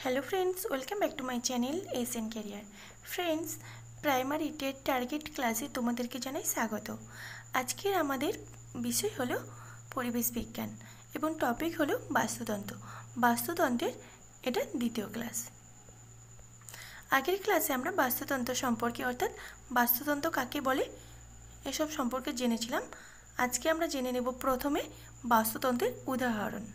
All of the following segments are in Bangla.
Hello friends, welcome back to my channel SN career. Friends, primary TET target ক্লাসে তোমাদেরকে জানাই স্বাগত। আজকের আমাদের বিষয় হলো পরিবেশ বিজ্ঞান এবং টপিক হলো বাস্তুতন্ত্র। বাস্তুতন্ত্রের এটা দ্বিতীয় ক্লাস। আগের ক্লাসে আমরা বাস্তুতন্ত্র সম্পর্কে অর্থাৎ বাস্তুতন্ত্র কাকে বলে এসব সম্পর্কে জেনেছিলাম। আজকে আমরা জেনে নেব প্রথমে বাস্তুতন্ত্রের উদাহরণ।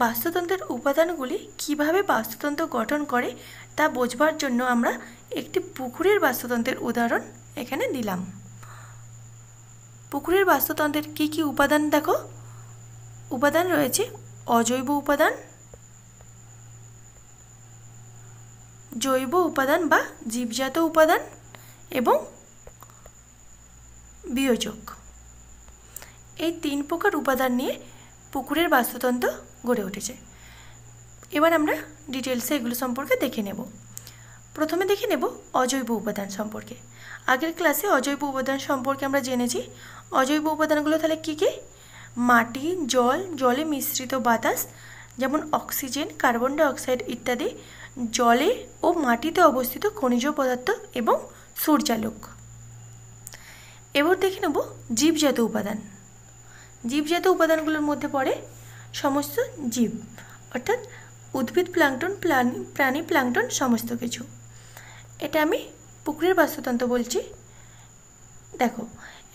বাস্তুতন্ত্রের উপাদানগুলি কিভাবে বাস্তুতন্ত্র গঠন করে তা বোঝবার জন্য আমরা একটি পুকুরের বাস্তুতন্ত্রের উদাহরণ এখানে দিলাম। পুকুরের বাস্তুতন্ত্রের কি কি উপাদান দেখো। উপাদান রয়েছে অজৈব উপাদান, জৈব উপাদান বা জীবজাত উপাদান এবং বিয়োজক। এই তিন প্রকার উপাদান নিয়ে পুকুরের বাস্তুতন্ত্র গড়ে উঠেছে। এবার আমরা ডিটেলসে এগুলো সম্পর্কে দেখে নেব। প্রথমে দেখে নেব অজৈব উপাদান সম্পর্কে। আগের ক্লাসে অজৈব উপাদান সম্পর্কে আমরা জেনেছি। অজৈব উপাদানগুলো তাহলে কী কী? মাটি, জল, জলে মিশ্রিত বাতাস যেমন অক্সিজেন, কার্বন ডাই অক্সাইড ইত্যাদি, জলে ও মাটিতে অবস্থিত খনিজ পদার্থ এবং সূর্যালোক। এবার দেখে নেব জীবজাত উপাদান। জীবজাত উপাদানগুলোর মধ্যে পড়ে সমস্ত জীব অর্থাৎ উদ্ভিদ, প্লাঙ্কটন, প্রাণী, প্লাঙ্কটন সমস্ত কিছু। এটা আমি পুকুরের বাস্তুতন্ত্র বলছি। দেখো,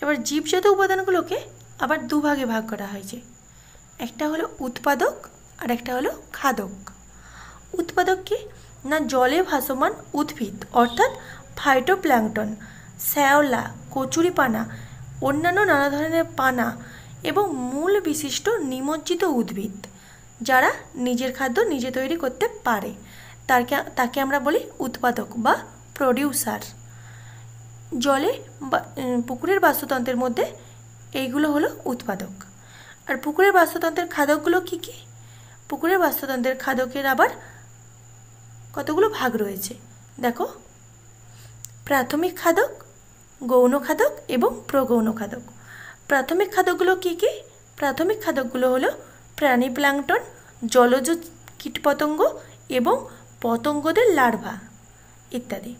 এবার জীবজাত উপাদানগুলোকে আবার দুভাগে ভাগ করা হয়েছে। একটা হলো উৎপাদক আর একটা হলো খাদক। উৎপাদক কি না, জলে ভাসমান উদ্ভিদ অর্থাৎ ফাইটোপ্ল্যাঙ্কটন, শ্যাওলা, কচুরিপানা, অন্যান্য নানা ধরনের পানা এবং মূল বিশিষ্ট নিমজ্জিত উদ্ভিদ যারা নিজের খাদ্য নিজে তৈরি করতে পারে তাকে আমরা বলি উৎপাদক বা প্রডিউসার। জলে বা পুকুরের বাস্তুতন্ত্রের মধ্যে এইগুলো হলো উৎপাদক। আর পুকুরের বাস্তুতন্ত্রের খাদকগুলো কী কী? পুকুরের বাস্তুতন্ত্রের খাদকের আবার কতগুলো ভাগ রয়েছে দেখো। প্রাথমিক খাদক, গৌণ খাদক এবং প্রগৌণ খাদক। প্রাথমিক খাদকগুলো কী কী? প্রাথমিক খাদকগুলো হলো প্রাণী, প্লাঙ্কটন, জলজ কীটপতঙ্গ এবং পতঙ্গদের লার্ভা ইত্যাদি।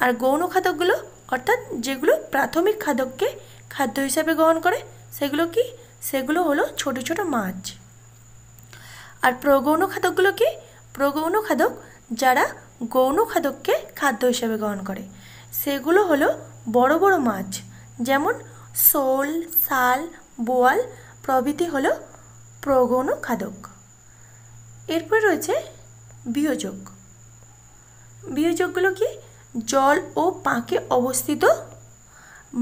আর গৌণ খাদকগুলো অর্থাৎ যেগুলো প্রাথমিক খাদককে খাদ্য হিসাবে গ্রহণ করে সেগুলো কি? সেগুলো হলো ছোট ছোট মাছ। আর প্রগৌণ খাদকগুলো কি? প্রগৌণ খাদক যারা গৌণ খাদককে খাদ্য হিসাবে গ্রহণ করে সেগুলো হলো বড় বড় মাছ যেমন শোল, শাল, বোয়াল প্রভৃতি হলো প্রগৌণ খাদক। এরপর রয়েছে বিয়োজক। বিয়োজকগুলো কি? জল ও পাঁকে অবস্থিত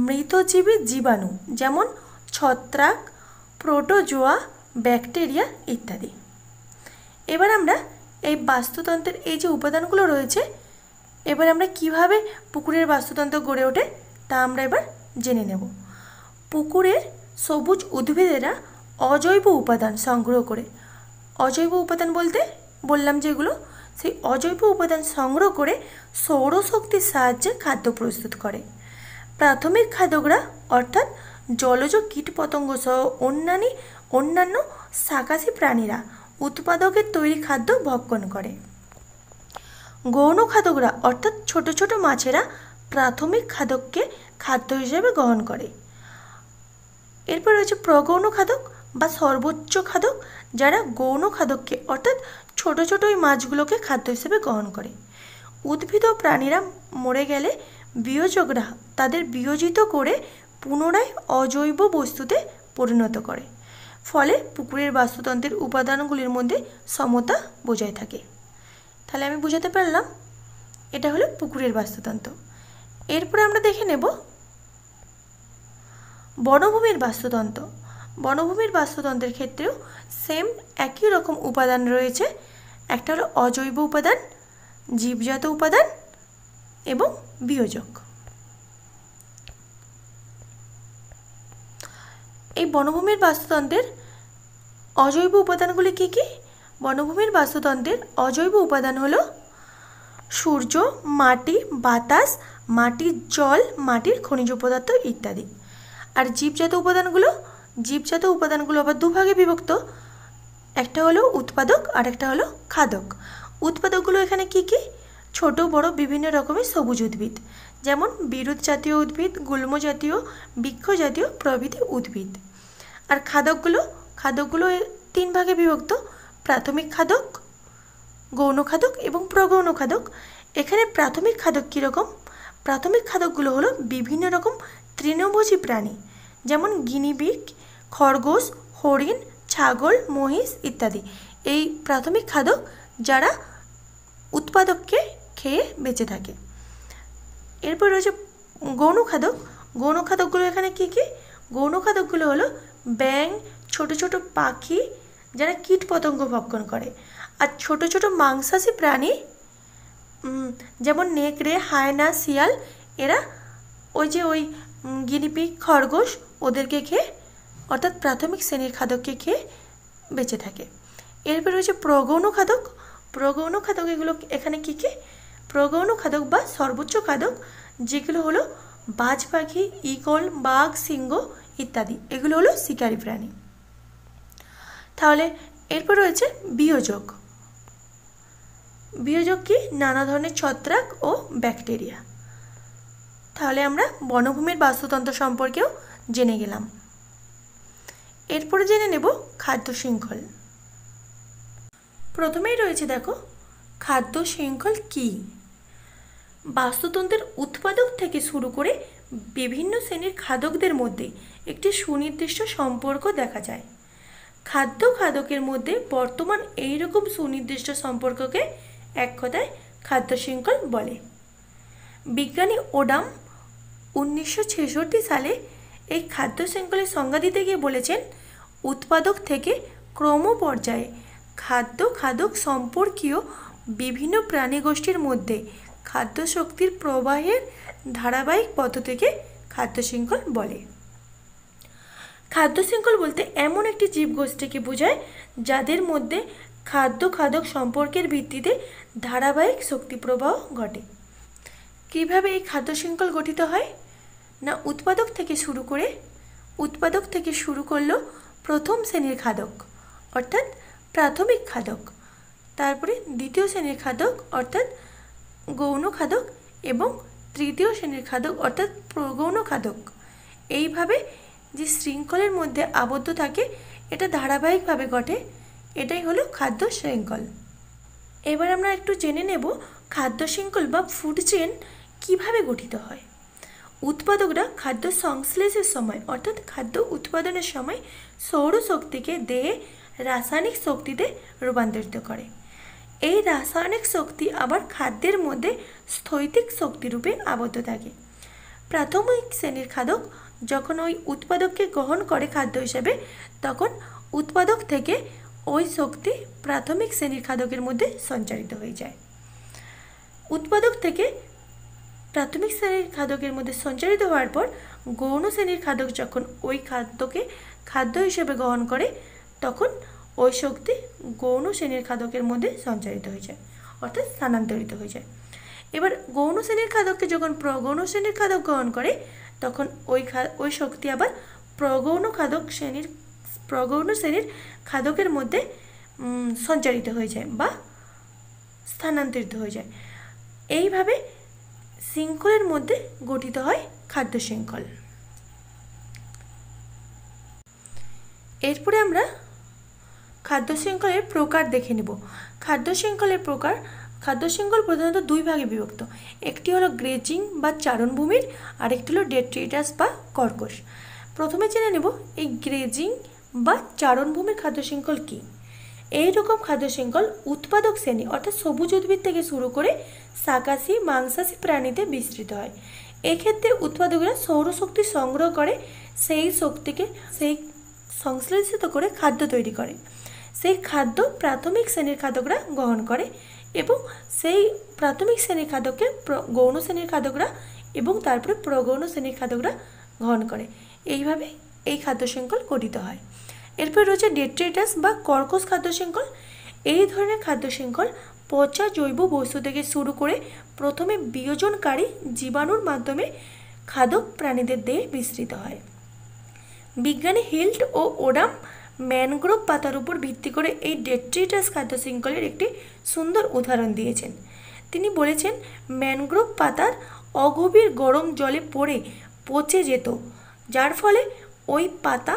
মৃতজীবী জীবাণু যেমন ছত্রাক, প্রোটোজোয়া, ব্যাকটেরিয়া ইত্যাদি। এবার আমরা এই বাস্তুতন্ত্রের এই যে উপাদানগুলো রয়েছে, এবার আমরা কিভাবে পুকুরের বাস্তুতন্ত্র গড়ে ওঠে তা আমরা এবার জেনে নেব। পুকুরের সবুজ উদ্ভিদেরা অজৈব উপাদান সংগ্রহ করে, অজৈব উপাদান বলতে বললাম যেগুলো, সেই অজৈব উপাদান সংগ্রহ করে সৌরশক্তির সাহায্যে খাদ্য প্রস্তুত করে। প্রাথমিক খাদকরা অর্থাৎ জলজ কীটপতঙ্গ সহ অন্যান্য শাকাশী প্রাণীরা উৎপাদকের তৈরি খাদ্য ভক্ষণ করে। গৌণ খাদকরা অর্থাৎ ছোট ছোট মাছেরা প্রাথমিক খাদককে খাদ্য হিসেবে গ্রহণ করে। এরপর রয়েছে প্রগৌণ খাদক বা সর্বোচ্চ খাদক যারা গৌণ খাদককে অর্থাৎ ছোট ছোট ওই মাছগুলোকে খাদ্য হিসেবে গ্রহণ করে। উদ্ভিদ ও প্রাণীরা মরে গেলে বিয়োজকরা তাদের বিয়োজিত করে পুনরায় অজৈব বস্তুতে পরিণত করে। ফলে পুকুরের বাস্তুতন্ত্রের উপাদানগুলির মধ্যে সমতা বজায় থাকে। তাহলে আমি বোঝাতে পারলাম এটা হলো পুকুরের বাস্তুতন্ত্র। এরপরে আমরা দেখে নেব বনভূমির বাস্তুতন্ত্র। বনভূমির বাস্তুতন্ত্রের ক্ষেত্রেও সেম একই রকম উপাদান রয়েছে। একটা হলো অজৈব উপাদান, জীবজাত উপাদান এবং বিয়োজক। এই বনভূমির বাস্তুতন্ত্রের অজৈব উপাদানগুলি কী কী? বনভূমির বাস্তুতন্ত্রের অজৈব উপাদান হলো সূর্য, মাটি, বাতাস, মাটির জল, মাটির খনিজ পদার্থ ইত্যাদি। আর জীবজাত উপাদানগুলো আবার দুভাগে বিভক্ত। একটা হলো উৎপাদক আর একটা হলো খাদক। উৎপাদকগুলো এখানে কি কি? ছোট বড় বিভিন্ন রকমের সবুজ উদ্ভিদ, যেমন বিরুৎ জাতীয় উদ্ভিদ, গুল্ম জাতীয়, বৃক্ষ জাতীয় প্রভৃতি উদ্ভিদ। আর খাদকগুলো 3 ভাগে বিভক্ত: প্রাথমিক খাদক, গৌণ খাদক এবং প্রগৌণ খাদক। এখানে প্রাথমিক খাদক কীরকম? প্রাথমিক খাদকগুলো হলো বিভিন্ন রকম তৃণভোজী প্রাণী, যেমন গিনিপিগ, খরগোশ, হরিণ, ছাগল, মহিষ ইত্যাদি। এই প্রাথমিক খাদক, যারা উৎপাদককে খেয়ে বেঁচে থাকে। এরপর রয়েছে গৌণ খাদক। গৌণ খাদকগুলো এখানে কি কি? গৌণ খাদকগুলো হলো ব্যাঙ, ছোট ছোট পাখি যারা কীট পতঙ্গ ভক্ষণ করে, আর ছোট ছোট মাংসাশী প্রাণী যেমন নেকড়ে, হায়না, শিয়াল, এরা ওই গিনিপিগ, খরগোশ ওদেরকে খেয়ে, অর্থাৎ প্রাথমিক শ্রেণীর খাদককে খেয়ে বেঁচে থাকে। এরপর রয়েছে প্রগৌণ খাদক। প্রগৌণ খাদক এগুলো এখানে কি কি? প্রগৌণ খাদক বা সর্বোচ্চ খাদক, যেগুলো হলো বাজ পাখি, ঈগল, বাঘ, সিংহ ইত্যাদি। এগুলো হলো শিকারী প্রাণী। তাহলে এরপর রয়েছে বিয়োজক। বিয়োজক কি? নানা ধরনের ছত্রাক ও ব্যাকটেরিয়া। তাহলে আমরা বনভূমির বাস্তুতন্ত্র সম্পর্কেও জেনে গেলাম। এরপরে জেনে নেব খাদ্য শৃঙ্খল। প্রথমেই রয়েছে দেখো খাদ্য শৃঙ্খল কি। বাস্তুতন্ত্রের উৎপাদক থেকে শুরু করে বিভিন্ন শ্রেণীর খাদকদের মধ্যে একটি সুনির্দিষ্ট সম্পর্ক দেখা যায়। খাদকের মধ্যে বর্তমান এইরকম সুনির্দিষ্ট সম্পর্ককে এক কথায় খাদ্য শৃঙ্খল বলে। বিজ্ঞানী ওডাম 1966 সালে এই খাদ্য শৃঙ্খলের সংজ্ঞা দিতে গিয়ে বলেছেন, উৎপাদক থেকে ক্রমপর্যায়ে খাদক সম্পর্কীয় বিভিন্ন প্রাণীগোষ্ঠীর মধ্যে খাদ্য শক্তির প্রবাহের ধারাবাহিক পদ্ধতিকে খাদ্য শৃঙ্খল বলে। খাদ্য শৃঙ্খল বলতে এমন একটি জীবগোষ্ঠীকে বোঝায় যাদের মধ্যে খাদক সম্পর্কের ভিত্তিতে ধারাবাহিক শক্তি প্রবাহ ঘটে। কিভাবে এই খাদ্য শৃঙ্খল গঠিত হয়? না, উৎপাদক থেকে শুরু করলো প্রথম শ্রেণীর খাদক অর্থাৎ প্রাথমিক খাদক, তারপরে দ্বিতীয় শ্রেণীর খাদক অর্থাৎ গৌণ খাদক এবং তৃতীয় শ্রেণীর খাদক অর্থাৎ প্রগৌণ খাদক। এইভাবে যে শৃঙ্খলের মধ্যে আবদ্ধ থাকে, এটা ধারাবাহিকভাবে ঘটে, এটাই হলো খাদ্য শৃঙ্খল। এবার আমরা একটু জেনে নেব খাদ্য শৃঙ্খল বা ফুড চেইন কিভাবে গঠিত হয়। উৎপাদকরা খাদ্য সংশ্লেষের সময় অর্থাৎ খাদ্য উৎপাদনের সময় সৌরশক্তিকে দেহে রাসায়নিক শক্তিতে রূপান্তরিত করে। এই রাসায়নিক শক্তি আবার খাদ্যের মধ্যে স্থৈতিক শক্তিরূপে আবদ্ধ থাকে। প্রাথমিক শ্রেণীর খাদক যখন ওই উৎপাদককে গ্রহণ করে খাদ্য হিসেবে, তখন উৎপাদক থেকে ওই শক্তি প্রাথমিক শ্রেণীর খাদকের মধ্যে সঞ্চারিত হয়ে যায়। উৎপাদক থেকে প্রাথমিক শ্রেণীর খাদকের মধ্যে সঞ্চারিত হওয়ার পর গৌণ শ্রেণীর খাদক যখন ওই খাদ্যকে খাদ্য হিসেবে গ্রহণ করে, তখন ওই শক্তি গৌণ শ্রেণীর খাদকের মধ্যে সঞ্চারিত হয়ে যায় অর্থাৎ স্থানান্তরিত হয়ে যায়। এবার গৌণ শ্রেণীর খাদককে যখন প্রগৌণ শ্রেণীর খাদক গ্রহণ করে, তখন ওই শক্তি আবার প্রগৌণ শ্রেণীর খাদকের মধ্যে সঞ্চারিত হয়ে যায় বা স্থানান্তরিত হয়ে যায়। এইভাবে শৃঙ্খলের মধ্যে গঠিত হয় খাদ্য শৃঙ্খল। এরপরে আমরা খাদ্য শৃঙ্খলের প্রকার দেখে নেব। খাদ্য শৃঙ্খল প্রধানত 2 ভাগে বিভক্ত। একটি হলো গ্রেজিং বা চারণভূমির, আরেকটি হলো ডেট্রিটাস বা কর্কশ। প্রথমে জেনে নেব এই গ্রেজিং বা চারণভূমির খাদ্য শৃঙ্খল কী। এইরকম খাদ্য শৃঙ্খল উৎপাদক শ্রেণী অর্থাৎ সবুজ উদ্ভিদ থেকে শুরু করে শাকাশী মাংসাশী প্রাণীতে বিস্তৃত হয়। এক্ষেত্রে উৎপাদকরা সৌরশক্তি সংগ্রহ করে সেই শক্তিকে সংশ্লেষিত করে খাদ্য তৈরি করে। সেই খাদ্য প্রাথমিক শ্রেণীর খাদকরা গ্রহণ করে এবং সেই প্রাথমিক শ্রেণীর খাদককে গৌণ শ্রেণীর খাদকরা এবং তারপরে প্রগৌণ শ্রেণীর খাদকরা গ্রহণ করে। এইভাবে এই খাদ্য শৃঙ্খল গঠিত হয়। এরপর রয়েছে ডেট্রিটাস বা কর্কশ খাদ্য শৃঙ্খল। এই ধরনের খাদ্য শৃঙ্খল পচা জৈব বস্তু থেকে শুরু করে প্রথমে বিয়োজনকারী জীবাণুর মাধ্যমে খাদক প্রাণীদের দেহে বিস্তৃত হয়। বিজ্ঞানী হিল্ট ও ওডাম ম্যানগ্রোভ পাতার উপর ভিত্তি করে এই ডেট্রিটাস খাদ্য শৃঙ্খলের একটি সুন্দর উদাহরণ দিয়েছেন। তিনি বলেছেন ম্যানগ্রোভ পাতার অগভীর গরম জলে পড়ে পচে যেত, যার ফলে ওই পাতা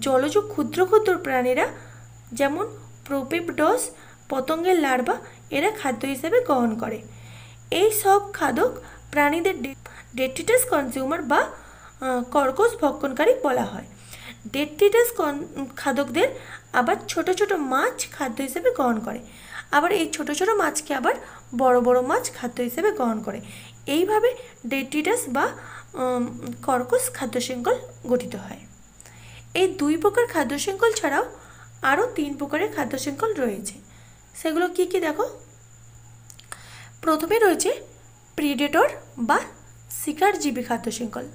জলজ ক্ষুদ্র ক্ষুদ্র প্রাণীরা যেমন প্রোপেপডস, পতঙ্গের লার্ভা, এরা খাদ্য হিসেবে গ্রহণ করে। এই সব খাদক প্রাণীদের ডেট্রিটাস কনজিউমার বা কর্কশ ভক্ষণকারী বলা হয়। ডেট্রিটাস খাদকদের আবার ছোট ছোট মাছ খাদ্য হিসেবে গ্রহণ করে, আবার এই ছোট ছোট মাছকে আবার বড় বড় মাছ খাদ্য হিসেবে গ্রহণ করে। এইভাবে ডেট্রিটাস বা কর্কশ খাদ্য শৃঙ্খল গঠিত হয়। এই 2 প্রকার খাদ্য শৃঙ্খল ছাড়াও আরও 3 প্রকারের খাদ্য শৃঙ্খল রয়েছে। সেগুলো কি কি দেখো। প্রথমে রয়েছে প্রিডেটর বা শিকারজীবী খাদ্য শৃঙ্খল।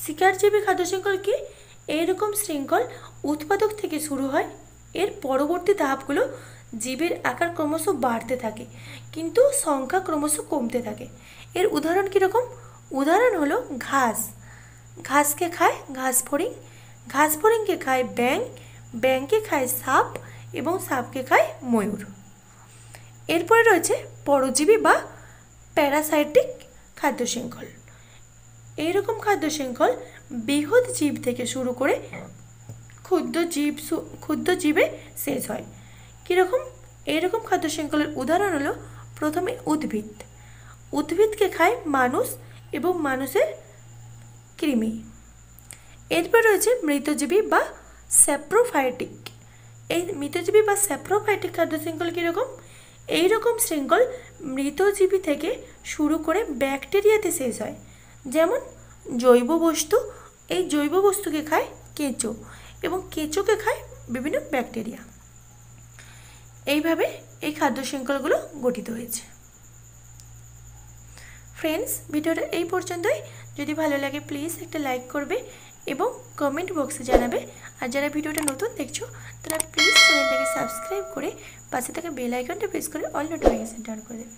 শিকারজীবী খাদ্য শৃঙ্খল কি? এইরকম শৃঙ্খল উৎপাদক থেকে শুরু হয়, এর পরবর্তী ধাপগুলো জীবের আকার ক্রমশ বাড়তে থাকে কিন্তু সংখ্যা ক্রমশ কমতে থাকে। এর উদাহরণ কীরকম? উদাহরণ হলো ঘাস। ঘাসকে খায় ঘাসফড়িং, ঘাসফড়িংকে খায় ব্যাঙ, ব্যাঙকে খায় সাপ এবং সাপকে খায় ময়ূর। এরপরে রয়েছে পরজীবী বা প্যারাসাইটিক খাদ্য শৃঙ্খল। এইরকম খাদ্য শৃঙ্খল বৃহৎ জীব থেকে শুরু করে ক্ষুদ্র জীবে শেষ হয়। কীরকম? এইরকম খাদ্য শৃঙ্খলের উদাহরণ হলো প্রথমে উদ্ভিদ। উদ্ভিদকে খায় মানুষ এবং মানুষের কৃমি। এরপর রয়েছে মৃতজীবী বা স্যাপ্রোফাইটিক। এই মৃতজীবী বা স্যাপ্রোফাইটিক খাদ্য শৃঙ্খল কীরকম? এইরকম শৃঙ্খল মৃতজীবী থেকে শুরু করে ব্যাকটেরিয়াতে শেষ হয়, যেমন জৈব বস্তু। এই জৈব বস্তুকে খায় কেঁচো এবং কেঁচোকে খায় বিভিন্ন ব্যাকটেরিয়া। এইভাবে এই খাদ্য শৃঙ্খলগুলো গঠিত হয়েছে। ফ্রেন্ডস, ভিডিওটা এই পর্যন্তই। যদি ভালো লাগে প্লিজ একটা লাইক করবে এবং কমেন্ট বক্সে জানাবে। আর যারা ভিডিওটা নতুন দেখছো তারা প্লিজ চ্যানেলটাকে সাবস্ক্রাইব করে পাশে থাকা বেল আইকনটা প্রেস করে অল নোটিফিকেশনটা অন করে দেবে।